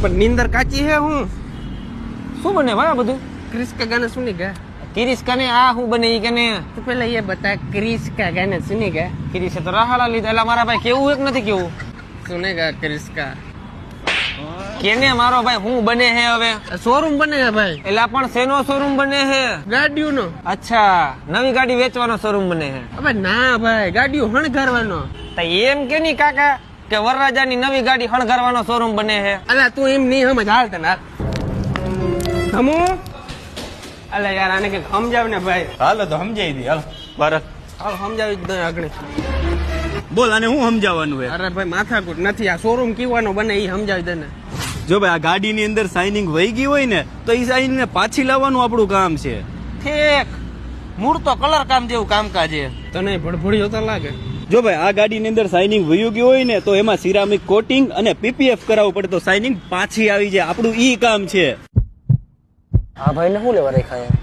पर नींदर काची है हूँ શું બને ભાઈ આ બધું? क्रिस का गाना सुनेगा? કિરીશ કને આ હું બને ઈ કને तो पहले ये बता क्रिस का गाना सुनेगा? કિરીશે તો રાહાડા લીધા એટલે મારા ભાઈ કેવું એક નથી કેવું सुनेगा क्रिस का કેને મારો ભાઈ હું બને હે હવે शोरूम बनेगा भाई એટલે પણ શેનો શોરૂમ બને હે गाड़ियों नो અચ્છા નવી ગાડી વેચવાનો શોરૂમ બને હે अबे ना भाई गाड़ियों हणगारवानो તો એમ કે ની કાકા કે વરરાજાની નવી ગાડી હણગારવાનો શોરૂમ બને હે अला तू एम नहीं समझ हाल तना हमू अला यार आने के समझाव ने भाई હાલો તો સમજાવી દી હાલો ભારત हाल समझावी ज दे आगळे બોલ આને હું સમજાવવાનું હે अरे भाई माथाकूट નથી આ શોરૂમ કેવાનો બને ઈ સમજાવી દે ને જો ભાઈ આ ગાડીની અંદર સાઇનિંગ વહી ગઈ હોય ને તો એ સાઇનિંગ ને પાછી લાવવાનું આપણું કામ છે ઠીક મૂળ તો કલર કામ જેવું કામકાજ છે તને ભડભડી હોતા લાગે જો ભાઈ આ ગાડીની અંદર સાઇનિંગ વયું ગયું હોય ને તો એમાં સિરામિક કોટિંગ અને પીપીએફ કરાવવું પડે તો સાઇનિંગ પાછી આવી જાય આપણું ઈ કામ છે આ ભાઈ ને શું લેવા રાખ્યા